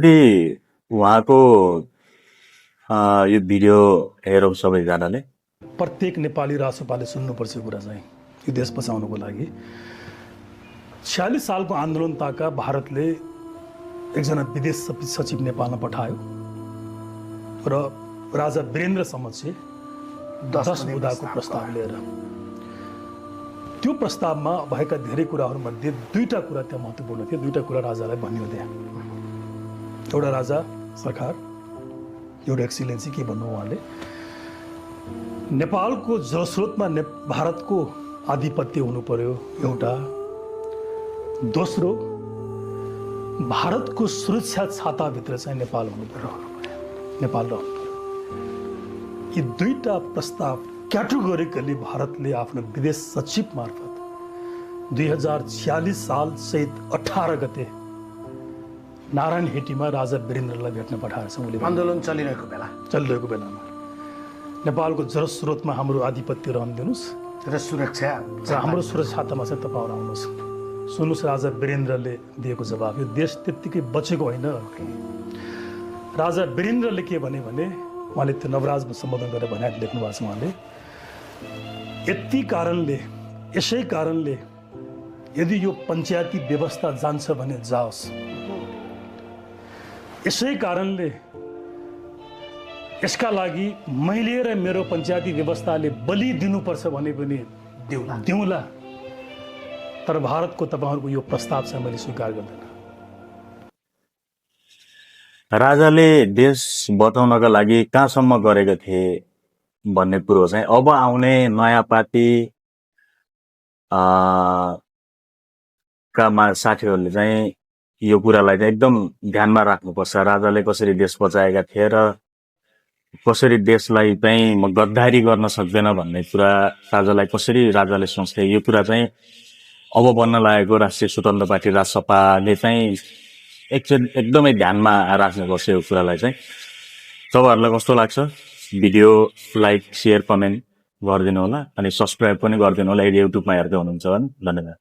एकचोटि उहाँको यो भिडियो हेरौँ सबैजनाले। प्रत्येक नेपाली राष्ट्रपाले सुन्नुपर्छ कुरा चाहिँ यो देश बचाउनको लागि 46 सालको आन्दोलन ताका भारतले एकजना विदेश सचिव नेपालमा पठायो र राजा वीरेन्द्र समक्ष 10 बुँदाको प्रस्ताव लिएर त्यो प्रस्तावमा भएका धेरै कुराहरूमध्ये दुईटा कुरा त्यहाँ महत्त्वपूर्ण थियो। दुईटा कुरा राजालाई भनियो त्यहाँ। एउटा राजा सरकार, एउटा एक्सिलेन्सी के भन्नु उहाँले, नेपालको जलस्रोतमा भारतको आधिपत्य हुनु पर्यो एउटा, दोस्रो भारतको सुरक्षा छाताभित्र चाहिँ नेपाल हुनु पर्यो, नेपाल रहनु पर्यो। यी दुईटा प्रस्ताव क्याटेगोरिकली भारतले आफ्नो विदेश सचिव मार्फत 2046 साल चैत 18 गते नारायण हेटीमा राजा वीरेन्द्रलाई भेट्न पठाएछ। उनले आन्दोलन चलिरहेको बेलामा नेपालको जलस्रोतमा हाम्रो आधिपत्य रहन दिनुस् र सुरक्षा हाम्रो सुरक्षा छातामा चाहिँ तपाईहरु आउनुस्। सुन्नुस् राजा वीरेन्द्रले दिएको जवाफ। यो देश त्यत्तिकै बचेको होइन। राजा वीरेन्द्रले के भने उहाँले त्यो नवराजमा सम्बोधन गरेर भने लेख्नु भएको छ। उहाँले यसै कारणले यदि यो पञ्चायती व्यवस्था जान्छ भने जाओस्, यसै कारणले यसका लागि मैले र मेरो पञ्चायती व्यवस्थाले बलि दिनुपर्छ भने पनि दिउँला, तर भारतको तपाईहरुको यो प्रस्ताव चाहिँ मैले स्वीकार गर्दैन। राजाले देश बचाउनका लागि कहाँसम्म गरेका थिए भन्ने कुरो चाहिँ अब आउने नयाँ पार्टी का साथीहरूले चाहिँ यो कुरालाई चाहिँ एकदम ध्यानमा राख्नुपर्छ। राजाले कसरी देश बचाएका थिए र कसरी देशलाई चाहिँ गद्दारी गर्न सक्दैन भन्ने कुरा राजाले सोच्थे, यो कुरा चाहिँ अब बन्न लागेको राष्ट्रिय स्वतन्त्र पार्टी राजसपाले चाहिँ एकदमै ध्यानमा राख्नुपर्छ यो कुरालाई चाहिँ। तपाईहरुलाई कस्तो लाग्छ? भिडियो लाइक, शेयर, कमेन्ट गरिदिनु होला अनि सब्स्क्राइब पनि गरिदिनु होला यदि युट्युबमा हेर्दै हुनुहुन्छ भने। धन्यवाद।